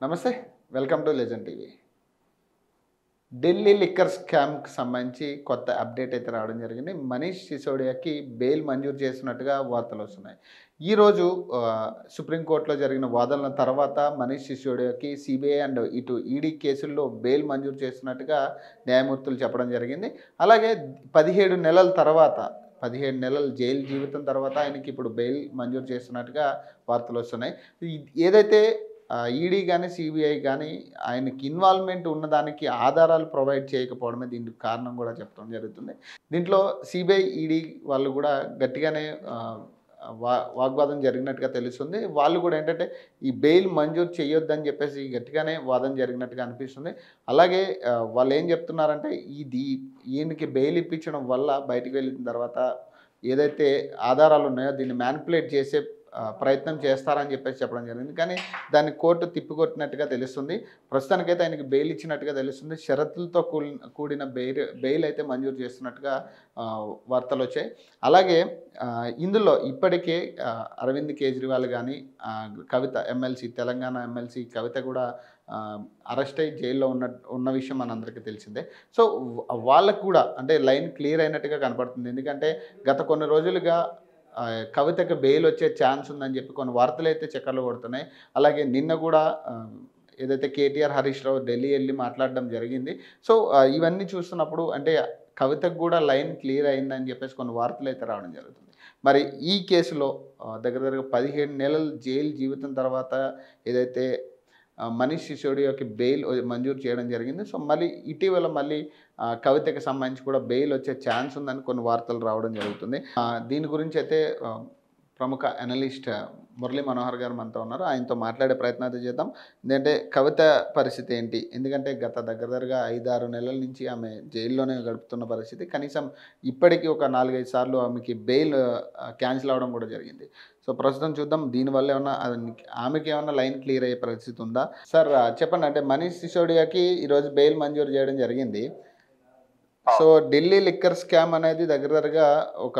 నమస్తే. Welcome to legend TV. Delhi liquor స్కామ్‌కి సంబంధించి కొత్త అప్డేట్ అయితే రావడం జరిగింది. మనీష్ సిసోడియాకి బెయిల్ మంజూరు చేస్తున్నట్టుగా వార్తలొస్తున్నాయి. ఈరోజు సుప్రీంకోర్టులో జరిగిన వాదనల తర్వాత మనీష్ సిసోడియాకి సీబీఐ అండ్ ఇటు ఈడీ కేసుల్లో బెయిల్ మంజూరు చేస్తున్నట్టుగా న్యాయమూర్తులు చెప్పడం జరిగింది. అలాగే 17 నెలల తర్వాత 17 నెలల జైలు జీవితం తర్వాత ఆయనకి ఇప్పుడు బెయిల్ మంజూరు చేస్తున్నట్టుగా వార్తలొస్తున్నాయి. ఏదైతే ఈడీ కానీ సిబిఐ కానీ ఆయనకి ఇన్వాల్వ్మెంట్ ఉన్నదానికి ఆధారాలు ప్రొవైడ్ చేయకపోవడమే దీనికి కారణం కూడా చెప్పడం జరుగుతుంది. దీంట్లో సిబిఐ ఈడీ వాళ్ళు కూడా గట్టిగానే వాగ్వాదం జరిగినట్టుగా తెలుస్తుంది. వాళ్ళు కూడా ఏంటంటే ఈ బెయిల్ మంజూరు చేయొద్దని చెప్పేసి గట్టిగానే వాదన జరిగినట్టుగా అనిపిస్తుంది. అలాగే వాళ్ళు ఏం చెప్తున్నారంటే ఈయనకి బెయిల్ ఇప్పించడం వల్ల బయటికి వెళ్ళిన తర్వాత ఏదైతే ఆధారాలు ఉన్నాయో దీన్ని మ్యానిపులేట్ చేసే ప్రయత్నం చేస్తారని చెప్పేసి చెప్పడం జరిగింది. కానీ దాన్ని కోర్టు తిప్పికొట్టినట్టుగా తెలుస్తుంది. ప్రస్తుతానికైతే ఆయనకి బెయిల్ ఇచ్చినట్టుగా తెలుస్తుంది. షరతులతో కూడిన బెయిల్ అయితే మంజూరు చేస్తున్నట్టుగా వార్తలు వచ్చాయి. అలాగే ఇందులో ఇప్పటికే అరవింద్ కేజ్రీవాల్ కానీ కవిత ఎమ్మెల్సీ తెలంగాణ ఎమ్మెల్సీ కవిత కూడా అరెస్ట్ అయ్యి జైల్లో ఉన్న విషయం మనందరికీ తెలిసిందే. సో వాళ్ళకు కూడా అంటే లైన్ క్లియర్ అయినట్టుగా కనపడుతుంది. ఎందుకంటే గత కొన్ని రోజులుగా కవితకు బెయిల్ వచ్చే ఛాన్స్ ఉందని చెప్పి కొన్ని వార్తలు అయితే చక్కర్లు కొడుతున్నాయి. అలాగే నిన్న కూడా ఏదైతే కేటీఆర్ హరీష్ రావు ఢిల్లీ వెళ్ళి మాట్లాడడం జరిగింది. సో ఇవన్నీ చూస్తున్నప్పుడు అంటే కవితకు కూడా లైన్ క్లియర్ అయిందని చెప్పేసి కొన్ని వార్తలు అయితే రావడం జరుగుతుంది. మరి ఈ కేసులో దగ్గర 17 నెలల జైలు జీవితం తర్వాత ఏదైతే మనీష్ సిసోడియాకి బెయిల్ మంజూరు చేయడం జరిగింది. సో ఇటీవల మళ్ళీ కవితకి సంబంధించి కూడా బెయిల్ వచ్చే ఛాన్స్ ఉందని కొన్ని వార్తలు రావడం జరుగుతుంది. దీని గురించి అయితే ప్రముఖ అనలిస్ట్ మురళీ మనోహర్ గారు మనతో ఉన్నారు. ఆయనతో మాట్లాడే ప్రయత్నం అయితే చేద్దాం. ఎందుకంటే కవిత పరిస్థితి ఏంటి? ఎందుకంటే గత దగ్గరగా 5-6 నెలల నుంచి ఆమె జైల్లోనే గడుపుతున్న పరిస్థితి. కనీసం ఇప్పటికీ ఒక 4-5 సార్లు ఆమెకి బెయిల్ క్యాన్సిల్ అవ్వడం కూడా జరిగింది. సో ప్రస్తుతం చూద్దాం దీనివల్ల ఏమన్నా ఆమెకి ఏమన్నా లైన్ క్లియర్ అయ్యే పరిస్థితి ఉందా? సార్ చెప్పండి. అంటే మనీష్ సిసోడియాకి ఈరోజు బెయిల్ మంజూరు చేయడం జరిగింది. సో ఢిల్లీ లిక్కర్ స్కామ్ అనేది దగ్గరగా ఒక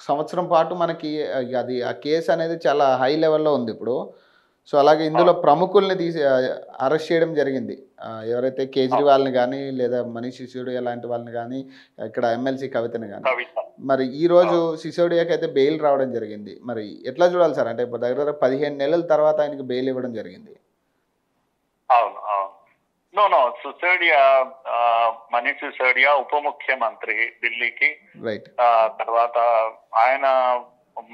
సంవత్సరం పాటు మనకి అది ఆ కేసు అనేది చాలా హై లెవెల్లో ఉంది ఇప్పుడు. సో అలాగే ఇందులో ప్రముఖుల్ని అరెస్ట్ చేయడం జరిగింది. ఎవరైతే కేజ్రీవాల్ని కానీ లేదా మనీష్ సిసోడియా లాంటి వాళ్ళని కానీ ఇక్కడ ఎమ్మెల్సీ కవితని కానీ మరి ఈరోజు సిసోడియాకి అయితే బెయిల్ రావడం జరిగింది. మరి ఎట్లా చూడాలి సార్? అంటే దగ్గర 15 నెలల తర్వాత ఆయనకి బెయిల్ ఇవ్వడం జరిగింది. అవును అవును సిసోడియా మనీష్ సిసోడియా ఉప ముఖ్యమంత్రి ఢిల్లీకి. తర్వాత ఆయన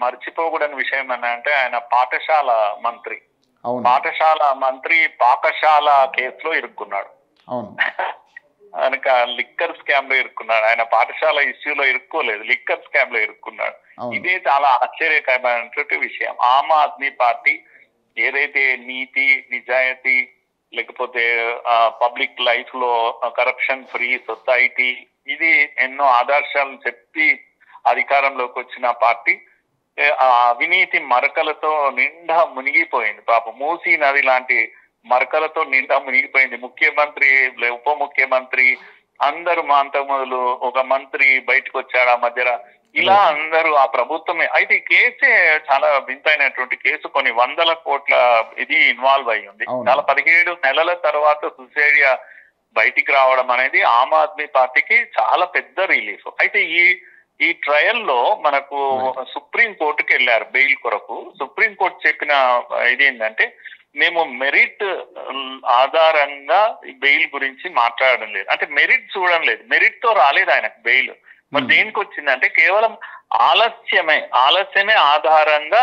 మర్చిపోకూడని విషయం ఏంటంటే ఆయన పాఠశాల మంత్రి పాఠశాల కేసులో ఇరుక్కున్నాడు. కనుక లిక్కర్ స్కామ్ లో ఇరుక్కున్నాడు. ఆయన పాఠశాల ఇష్యూలో ఇరుక్కోలేదు, లిక్కర్ స్కామ్ లో ఇరుక్కున్నాడు. ఇదే చాలా ఆశ్చర్యకరమైనటువంటి విషయం. ఆమ్ ఆద్మీ పార్టీ ఏదైతే నీతి నిజాయితీ లేకపోతే పబ్లిక్ లైఫ్ లో కరప్షన్ ఫ్రీ సొసైటీ ఇది ఎన్నో ఆదర్శాలను చెప్పి అధికారంలోకి వచ్చిన పార్టీ అవినీతి మరకలతో నిండా మునిగిపోయింది. పాపం మూసీ నది లాంటి మరకలతో నిండా మునిగిపోయింది. ముఖ్యమంత్రి ఉప ముఖ్యమంత్రి అందరూ మొదలు ఒక మంత్రి బయటకు వచ్చాడు ఆ మధ్యలో. ఇలా అందరూ ఆ ప్రభుత్వమే. అయితే ఈ కేసే చాలా వింతైనటువంటి కేసు. కొన్ని 100 కోట్ల ఇది ఇన్వాల్వ్ అయి ఉంది. చాలా 17 నెలల తర్వాత సిసోడియా బయటికి రావడం అనేది ఆమ్ ఆద్మీ పార్టీకి చాలా పెద్ద రిలీఫ్. అయితే ఈ ట్రయల్లో మనకు సుప్రీం కోర్టుకి వెళ్ళారు బెయిల్ కొరకు. సుప్రీం కోర్టు చెప్పిన ఇది ఏంటంటే మేము మెరిట్ ఆధారంగా బెయిల్ గురించి మాట్లాడడం లేదు, అంటే మెరిట్ చూడడం లేదు. మెరిట్ తో రాలేదు ఆయనకు బెయిల్. మరి దేనికి వచ్చిందంటే కేవలం ఆలస్యమే ఆధారంగా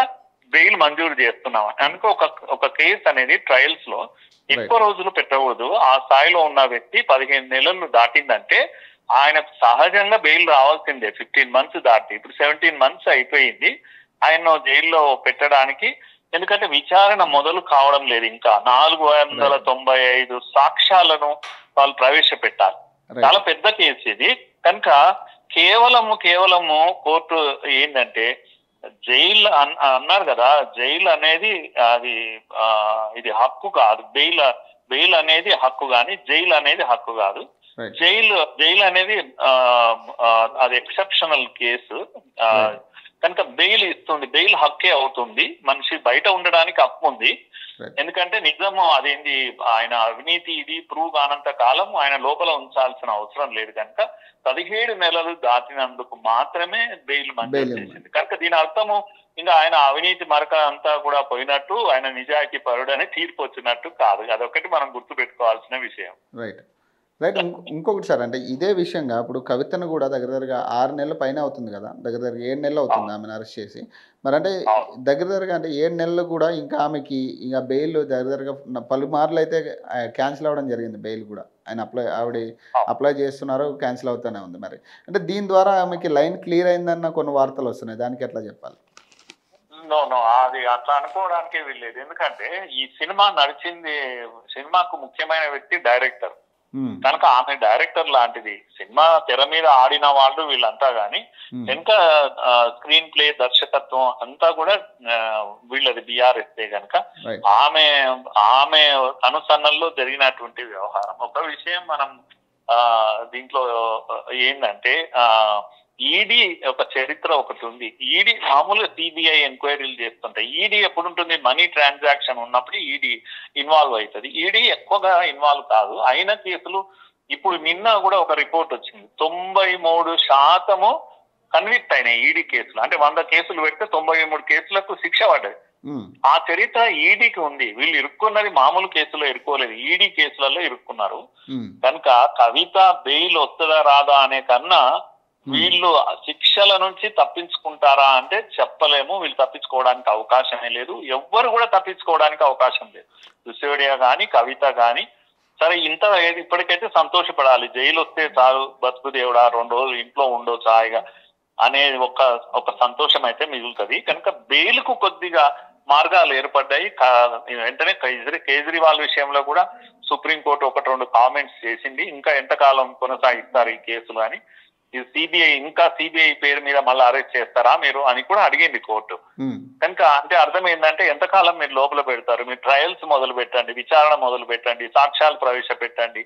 బెయిల్ మంజూరు చేస్తున్నాం అనుకో. ఒక కేసు అనేది ట్రయల్స్ లో ఎక్కువ రోజులు పెట్టకూడదు. ఆ స్థాయిలో ఉన్న వ్యక్తి 15 నెలలు దాటిందంటే ఆయనకు సహజంగా బెయిల్ రావాల్సిందే. 15 months దాటి ఇప్పుడు 17 months అయిపోయింది ఆయన జైల్లో పెట్టడానికి. ఎందుకంటే విచారణ మొదలు కావడం లేదు. ఇంకా 495 సాక్ష్యాలను వాళ్ళు ప్రవేశపెట్టాలి. చాలా పెద్ద కేసు ఇది. కనుక కేవలము కోర్టు ఏంటంటే జైలు అన్నారు కదా, జైలు అనేది ఇది హక్కు కాదు. బెయిల్ అనేది హక్కు కానీ జైలు అనేది హక్కు కాదు. జైలు అనేది అది ఎక్సెప్షనల్ కేసు. కనుక బెయిల్ ఇస్తూ ఇస్తుంది, బెయిల్ హక్కే అవుతుంది. మనిషి బయట ఉండడానికి హక్కు ఉంది. ఎందుకంటే నిజము అదేంటి ఆయన అవినీతి ఇది ప్రూవ్ కానంత కాలం ఆయన లోపల ఉంచాల్సిన అవసరం లేదు కనుక 17 నెలలు దాటినందుకు మాత్రమే బెయిల్ మంజూరు చేసింది. కనుక దీని అర్థము ఇంకా ఆయన అవినీతి మరక అంతా కూడా పోయినట్టు, ఆయన నిజాయితీ పరుడని తీర్పు వచ్చినట్టు కాదు. అదొకటి మనం గుర్తుపెట్టుకోవాల్సిన విషయం. Right right. ఇంకొకటి సార్, అంటే ఇదే విషయంగా ఇప్పుడు కవితను కూడా దగ్గరగా 6 నెలల పైన అవుతుంది కదా, దగ్గర 7 నెలలు అవుతుంది ఆమెను అరెస్ట్ చేసి. మరి అంటే దగ్గరగా అంటే 7 నెలలు కూడా ఇంకా ఆమెకి ఇక బెయిల్ దగ్గరగా పలుమార్లు అయితే క్యాన్సిల్ అవ్వడం జరిగింది. బెయిల్ కూడా ఆయన అప్లై చేస్తున్నారు, క్యాన్సిల్ అవుతూనే ఉంది. మరి అంటే దీని ద్వారా ఆమెకి లైన్ క్లియర్ అయిందన్న కొన్ని వార్తలు వస్తున్నాయి, దానికి ఎట్లా చెప్పాలి? అది అట్లా అనుకోవడానికే వీల్లేదు. ఎందుకంటే ఈ సినిమా నడిచింది, సినిమాకు ముఖ్యమైన వ్యక్తి డైరెక్టర్ కనుక ఆమె డైరెక్టర్ లాంటిది. సినిమా తెర మీద ఆడిన వాళ్ళు వీళ్ళంతా గాని వెనుక స్క్రీన్ ప్లే దర్శకత్వం అంతా కూడా వీళ్ళది బీఆర్ఎస్ఏ కనుక ఆమె అనుసరణలో జరిగినటువంటి వ్యవహారం. ఒక విషయం మనం దీంట్లో ఏంటంటే ఈడీ ఒక చరిత్ర ఒకటి ఉంది. ఈడీ మామూలుగా సిబిఐ ఎంక్వైరీలు చేస్తుంటాయి. ఈడీ ఎప్పుడు ఉంటుంది, మనీ ట్రాన్సాక్షన్ ఉన్నప్పుడు ఈడీ ఇన్వాల్వ్ అవుతుంది. ఈడీ ఎక్కువగా ఇన్వాల్వ్ కాదు. అయిన కేసులు ఇప్పుడు నిన్న కూడా ఒక రిపోర్ట్ వచ్చింది, 93% కన్విక్ట్ అయినాయి ఈడీ కేసులు. అంటే 100 కేసులు పెడితే 93 కేసులకు శిక్ష పడ్డది. ఆ చరిత్ర ఈడీకి ఉంది. వీళ్ళు ఇరుక్కున్నది మామూలు కేసులో ఇరుక్కోలేదు, ఈడీ కేసులలో ఇరుక్కున్నారు. కనుక కవిత బెయిల్ వస్తుందా రాదా అనే కన్నా వీళ్ళు శిక్షల నుంచి తప్పించుకుంటారా అంటే చెప్పలేము. వీళ్ళు తప్పించుకోవడానికి అవకాశమే లేదు, ఎవ్వరు కూడా తప్పించుకోవడానికి అవకాశం లేదు. సిసోడియా గాని కవిత గాని. సరే ఇంత ఇప్పటికైతే సంతోషపడాలి, జైలు వస్తే చాలు బతుకు దేవుడా 2 రోజులు ఇంట్లో ఉండొచ్చు హాయిగా అనేది ఒక సంతోషం అయితే మిగులుతుంది. కనుక బెయిల్ కు కొద్దిగా మార్గాలు ఏర్పడ్డాయి. వెంటనే కేజ్రీవాల్ విషయంలో కూడా సుప్రీంకోర్టు 1-2 కామెంట్స్ చేసింది. ఇంకా ఎంతకాలం కొనసాగిస్తారు ఈ కేసులు అని. ఇది సిబిఐ పేరు మీద మళ్ళీ అరెస్ట్ చేస్తారా మీరు అని కూడా అడిగింది కోర్టు. కనుక అంటే అర్థం ఏంటంటే ఎంతకాలం మీరు లోపల పెడతారు, మీరు ట్రయల్స్ మొదలు పెట్టండి, విచారణ మొదలు పెట్టండి, సాక్ష్యాలు ప్రవేశపెట్టండి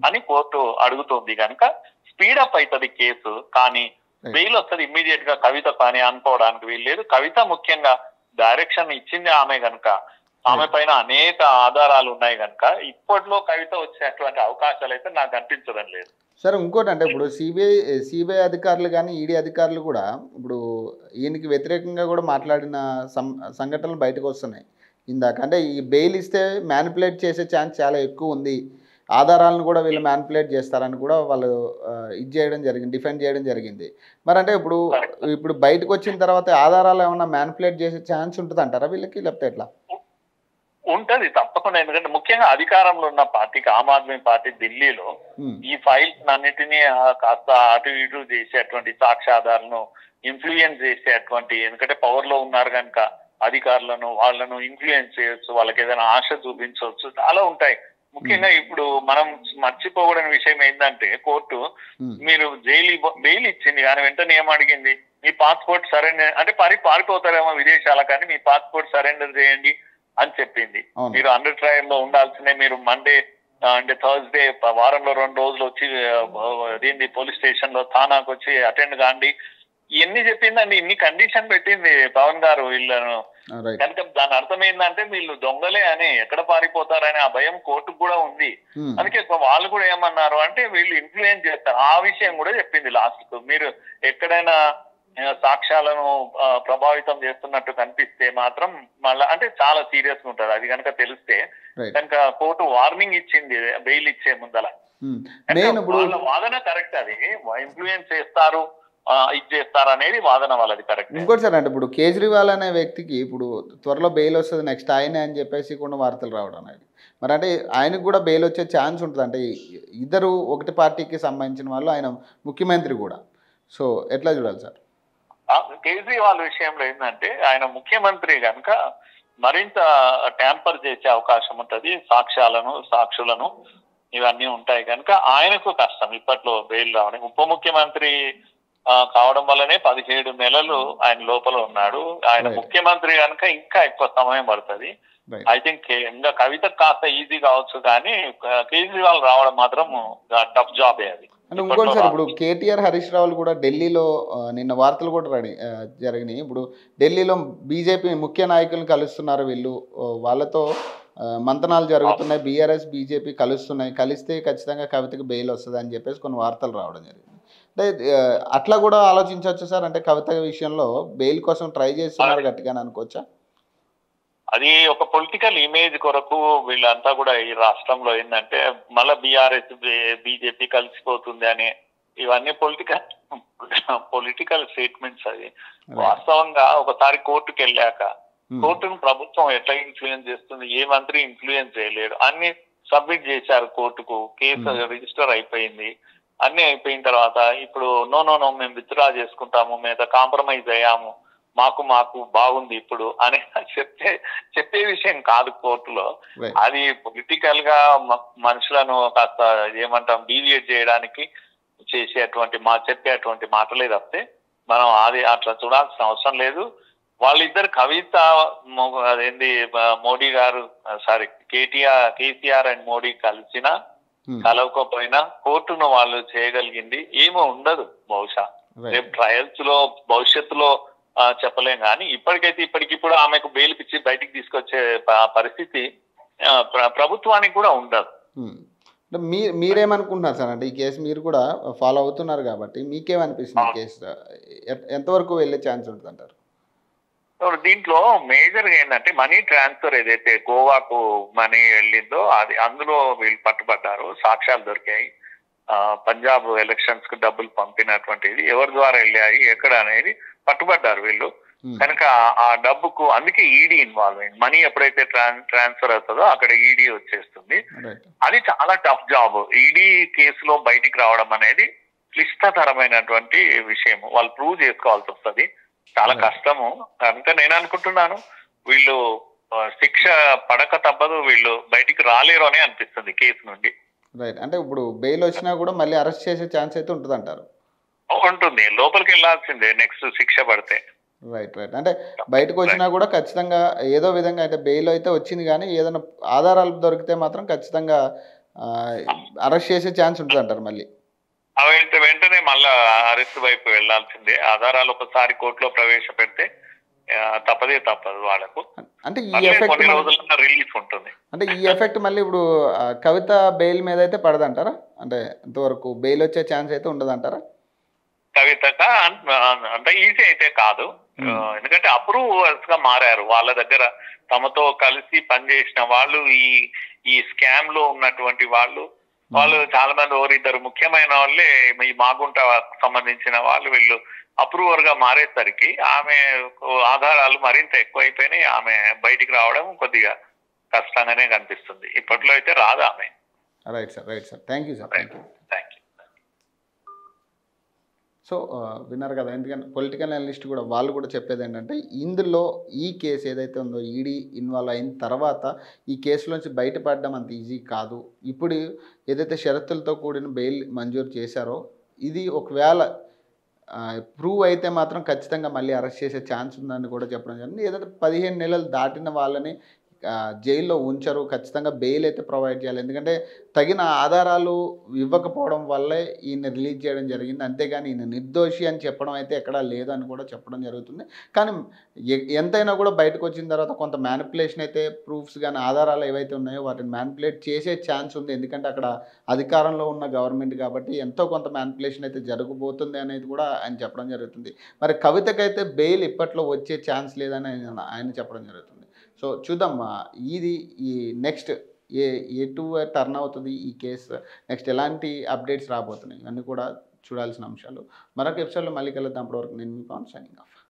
అని కోర్టు అడుగుతుంది. కనుక స్పీడప్ అవుతుంది కేసు. కానీ బెయిల్ వస్తుంది ఇమ్మీడియట్ గా కవిత పని అనుకోవడానికి వీల్లేదు. కవిత ముఖ్యంగా డైరెక్షన్ ఇచ్చింది ఆమె కనుక ఆమె పైన అనేక ఆధారాలు ఉన్నాయి కనుక ఇప్పట్లో కవిత వచ్చేటువంటి అవకాశాలు అయితే నాకు అనిపించడం లేదు. సరే ఇంకోటి అంటే ఇప్పుడు సిబిఐ అధికారులు కానీ ఈడీ అధికారులు కూడా ఇప్పుడు ఈయనకి వ్యతిరేకంగా కూడా మాట్లాడిన సంఘటనలు బయటకు వస్తున్నాయి ఇందాక. అంటే ఈ బెయిల్ ఇస్తే మ్యానిపులేట్ చేసే ఛాన్స్ చాలా ఎక్కువ ఉంది, ఆధారాలను కూడా వీళ్ళు మ్యానిపులేట్ చేస్తారని కూడా వాళ్ళు డిఫెండ్ చేయడం జరిగింది. మరి అంటే ఇప్పుడు బయటకు వచ్చిన తర్వాత ఆధారాలు ఏమన్నా మ్యానిపులేట్ చేసే ఛాన్స్ ఉంటుంది అంటారా వీళ్ళకి, లేకపోతే ఎట్లా? ఉంటది తప్పకుండా. ఎందుకంటే ముఖ్యంగా అధికారంలో ఉన్న పార్టీకి, ఆమ్ ఆద్మీ పార్టీ ఢిల్లీలో ఈ ఫైల్స్ అన్నిటినీ కాస్త అటు ఇటు చేసేటువంటి సాక్ష్యాధారాలను ఇన్ఫ్లుయెన్స్ చేసేటువంటి, ఎందుకంటే పవర్ లో ఉన్నారు కనుక అధికారులను వాళ్ళను ఇన్ఫ్లుయెన్స్ చేయొచ్చు, వాళ్ళకి ఏదైనా ఆశ చూపించవచ్చు, చాలా ఉంటాయి. ముఖ్యంగా ఇప్పుడు మనం మర్చిపోకూడని విషయం ఏంటంటే కోర్టు మీరు బెయిల్ ఇచ్చింది కానీ వెంటనే ఏమడిగింది, మీ పాస్పోర్ట్ సరెండర్ అంటే పారిపోతారేమో విదేశాల, కానీ మీ పాస్పోర్ట్ సరెండర్ చేయండి అని చెప్పింది. మీరు అండర్ ట్రయల్ లో ఉండాల్సిందే, మీరు మండే అంటే థర్స్డే వారంలో 2 రోజులు వచ్చి దీన్ని పోలీస్ స్టేషన్ లో థానాకు వచ్చి అటెండ్ కాండి, ఇవన్నీ చెప్పిందండి. ఇన్ని కండిషన్ పెట్టింది పవన్ గారు వీళ్ళను. కనుక దాని అర్థం ఏంటంటే వీళ్ళు దొంగలే అని, ఎక్కడ పారిపోతారని ఆ భయం కోర్టుకు కూడా ఉంది. అందుకే వాళ్ళు కూడా ఏమన్నారు అంటే వీళ్ళు ఇన్ఫ్లుయెన్స్ చేస్తారు, ఆ విషయం కూడా చెప్పింది లాస్ట్ కు. మీరు ఎక్కడైనా సాక్ష్యాలను ప్రభావితం చేస్తున్నట్టు కనిపిస్తే మాత్రం మళ్ళా అంటే చాలా సీరియస్ గా ఉంటారు, అది కనుక తెలిస్తే. కనుక కోర్టు వార్నింగ్ ఇచ్చింది బెయిల్ ఇచ్చే ముందల. వాళ్ళ వాదన కరెక్ట్, అది ఇన్ఫ్లుయెన్స్ చేస్తారు ఇచ్చేస్తారు అనేది వాదన వాళ్ళది కరెక్ట్. ఇంకోటి సార్, అంటే ఇప్పుడు కేజ్రీవాల్ అనే వ్యక్తికి ఇప్పుడు త్వరలో బెయిల్ వస్తుంది, నెక్స్ట్ ఆయనే అని చెప్పేసి కూడా వార్తలు రావడం అనేది. మరి అంటే ఆయనకు కూడా బెయిల్ వచ్చే ఛాన్స్ ఉంటుంది, అంటే ఇద్దరు ఒకటి పార్టీకి సంబంధించిన వాళ్ళు, ఆయన ముఖ్యమంత్రి కూడా. సో ఎట్లా చూడాలి సార్? కేజ్రీవాల్ విషయంలో ఏంటంటే ఆయన ముఖ్యమంత్రి కనుక మరింత ట్యాంపర్ చేసే అవకాశం ఉంటుంది, సాక్షులను ఇవన్నీ ఉంటాయి కనుక ఆయనకు కష్టం ఇప్పట్లో బెయిల్ రావడం. ఉప ముఖ్యమంత్రి కావడం వల్లనే 17 నెలలు ఆయన లోపల ఉన్నాడు. ఆయన ముఖ్యమంత్రి కనుక ఇంకా ఎక్కువ సమయం పడుతుంది. ఐ థింక్ ఇంకా కవిత కాస్త ఈజీ కావచ్చు, కానీ కేజ్రీవాల్ రావడం మాత్రం టఫ్ జాబే అది. అంటే ఇంకోటి సార్, ఇప్పుడు కేటీఆర్ హరీష్ రావులు కూడా ఢిల్లీలో నిన్న వార్తలు కూడా జరిగినాయి. ఇప్పుడు ఢిల్లీలో బీజేపీ ముఖ్య నాయకులను కలుస్తున్నారు వీళ్ళు. వాళ్ళతో మంతనాలు జరుగుతున్నాయి. బీఆర్ఎస్ బీజేపీ కలుస్తున్నాయి. కలిస్తే ఖచ్చితంగా కవితకి బెయిల్ వస్తుంది అని చెప్పేసి కొన్ని వార్తలు రావడం జరిగింది. అంటే అట్లా కూడా ఆలోచించవచ్చు సార్. అంటే కవిత విషయంలో బెయిల్ కోసం ట్రై చేస్తున్నారు గట్టిగానే అనుకోవచ్చా? అది ఒక పొలిటికల్ ఇమేజ్ కొరకు వీళ్ళంతా కూడా ఈ రాష్ట్రంలో ఏంటంటే మళ్ళీ బీఆర్ఎస్ బీజేపీ కలిసిపోతుంది అని ఇవన్నీ పొలిటికల్ స్టేట్మెంట్స్. అది వాస్తవంగా ఒకసారి కోర్టుకు వెళ్ళాక కోర్టును ప్రభుత్వం ఎట్లా ఇన్ఫ్లుయెన్స్ చేస్తుంది, ఏ మంత్రి ఇన్ఫ్లుయెన్స్ చేయలేడు. అన్ని సబ్మిట్ చేశారు కోర్టుకు, కేసు రిజిస్టర్ అయిపోయింది. అన్ని అయిపోయిన తర్వాత ఇప్పుడు నో మేము విత్డ్రా చేసుకుంటాము, మేము కాంప్రమైజ్ అయ్యాము, మాకు బాగుంది ఇప్పుడు అని చెప్పే విషయం కాదు కోర్టులో. అది పొలిటికల్ గా మనుషులను కాస్త ఏమంటాం డీవియేట్ చేయడానికి చెప్పేటువంటి మాటలే తప్పితే మనం అది అట్లా చూడాల్సిన అవసరం లేదు. వాళ్ళిద్దరు కవిత అదేంది మోడీ గారు కేసీఆర్ అండ్ మోడీ కలిసినా కలవకపోయినా కోర్టును వాళ్ళు చేయగలిగింది ఏమో ఉండదు. బహుశా రేపు ట్రయల్స్ లో భవిష్యత్తులో చెప్పలేం. కానీ ఇప్పటికిప్పుడు ఆమెకు బెయిల్ పిచ్చి బయటికి తీసుకొచ్చే పరిస్థితి ప్రభుత్వానికి కూడా ఉండదు. మీరేమనుకుంటున్నారు సార్? అంటే ఈ కేసు మీరు కూడా ఫాలో అవుతున్నారు కాబట్టి మీకేమనిపిస్తుంది? కేసు ఎంతవరకు వెళ్ళే ఛాన్స్ ఉంటుంది అంటారు? దీంట్లో మేజర్ ఏంటంటే మనీ ట్రాన్స్ఫర్ ఏదైతే గోవాకు మనీ వెళ్ళిందో అది అందులో వీళ్ళు పట్టుబడ్డారు, సాక్ష్యాలు దొరికాయి. పంజాబ్ ఎలక్షన్స్ కు డబ్బులు పంపినటువంటిది ఎవరి ద్వారా వెళ్ళాయి ఎక్కడ అనేది పట్టుబడ్డారు వీళ్ళు. కనుక ఆ డబ్బుకు అందుకే ఈడీ ఇన్వాల్వ్ అయింది. మనీ ఎప్పుడైతే ట్రాన్స్ఫర్ అవుతుందో అక్కడ ఈడీ వచ్చేస్తుంది. అది చాలా టఫ్ జాబ్. ఈడీ కేసులో బయటికి రావడం అనేది క్లిష్టతరమైనటువంటి విషయం. వాళ్ళు ప్రూవ్ చేసుకోవాల్సి వస్తుంది, చాలా కష్టము. కనుక నేను అనుకుంటున్నాను వీళ్ళు శిక్ష పడక తప్పదు, వీళ్ళు బయటికి రాలేరు అని అనిపిస్తుంది కేసు నుండి. రైట్. అంటే ఇప్పుడు బెయిల్ వచ్చినా కూడా మళ్ళీ అరెస్ట్ చేసే ఛాన్స్ అయితే ఉంటుంది అంటారు? ఉంటుంది, లోపలికి వెళ్ళాల్సిందే నెక్స్ట్ శిక్ష పడితే. రైట్. అంటే బయటకు వచ్చినా కూడా ఖచ్చితంగా ఏదో విధంగా అంటే బెయిల్ అయితే వచ్చింది కానీ ఏదైనా ఆధారాలు దొరికితే మాత్రం ఖచ్చితంగా అరెస్ట్ చేసే ఛాన్స్ ఉంటుంది అంటారు మళ్ళీ? వెంటనే మళ్ళా అరెస్ట్ వైపు వెళ్లాల్సిందే. ఆధారాలు ఒకసారి కోర్టులో ప్రవేశపెడితే తప్పదు వాళ్ళకు. అంటే ఈ ఎఫెక్ట్ రిలీఫ్ ఉంటుంది. అంటే ఈ ఎఫెక్ట్ మళ్ళీ ఇప్పుడు కవిత బెయిల్ మీద అయితే పడదంటారా? అంటే ఇంతవరకు బెయిల్ వచ్చే ఛాన్స్ అయితే ఉండదంటారా? కవితక అంత ఈజీ అయితే కాదు, ఎందుకంటే అప్రూవర్స్ గా మారారు. వాళ్ళ దగ్గర తమతో కలిసి పనిచేసిన వాళ్ళు, ఈ స్కామ్ లో ఉన్నటువంటి వాళ్ళు చాలా మంది ఓరిద్దరు ముఖ్యమైన వాళ్ళే ఈ మాగుంట సంబంధించిన వాళ్ళు వీళ్ళు అప్రూవర్ గా మారేసరికి ఆమె ఆధారాలు మరింత ఎక్కువైపోయినాయి. ఆమె బయటికి రావడం కొద్దిగా కష్టంగానే కనిపిస్తుంది. ఇప్పట్లో అయితే రాదు ఆమె. Right sir. Thank you sir. Thank you. So విన్నారు కదా, ఎందుకంటే పొలిటికల్ అనలిస్ట్ కూడా వాళ్ళు కూడా చెప్పేది ఏంటంటే ఇందులో ఈ కేసు ఏదైతే ఉందో ఈడీ ఇన్వాల్వ్ అయిన తర్వాత ఈ కేసులోంచి బయటపడడం అంత ఈజీ కాదు. ఇప్పుడు ఏదైతే షరతులతో కూడిన బెయిల్ మంజూరు చేశారో ఇది ఒకవేళ ప్రూవ్ అయితే మాత్రం ఖచ్చితంగా మళ్ళీ అరెస్ట్ చేసే ఛాన్స్ ఉందని కూడా చెప్పడం జరిగింది. ఏదైతే 15 నెలలు దాటిన వాళ్ళని జైల్లో ఉంచరు, ఖచ్చితంగా బెయిల్ అయితే ప్రొవైడ్ చేయాలి. ఎందుకంటే తగిన ఆధారాలు ఇవ్వకపోవడం వల్లే ఈయన రిలీజ్ చేయడం జరిగింది. అంతేగాని ఈయన నిర్దోషి అని చెప్పడం అయితే ఎక్కడా లేదని కూడా చెప్పడం జరుగుతుంది. కానీ ఎంతైనా కూడా బయటకు వచ్చిన తర్వాత కొంత మ్యానిపులేషన్ అయితే ప్రూఫ్స్ కానీ ఆధారాలు ఏవైతే ఉన్నాయో వాటిని మ్యానిపులేట్ చేసే ఛాన్స్ ఉంది. ఎందుకంటే అక్కడ అధికారంలో ఉన్న గవర్నమెంట్ కాబట్టి ఎంతో కొంత మ్యానిపులేషన్ అయితే జరగబోతుంది అనేది కూడా ఆయన చెప్పడం జరుగుతుంది. మరి కవితకైతే బెయిల్ ఇప్పట్లో వచ్చే ఛాన్స్ లేదని ఆయన చెప్పడం జరుగుతుంది. సో చూద్దాం ఈ నెక్స్ట్ ఎటు టర్న్ అవుతుంది ఈ కేసు, నెక్స్ట్ ఎలాంటి అప్డేట్స్ రాబోతున్నాయి ఇవన్నీ కూడా చూడాల్సిన అంశాలు. మరొక ఎపిసోడ్లో మళ్ళీ కలుద్దాం. అప్పటివరకు నేను మీ పవన్ సైనింగ్ ఆఫ్.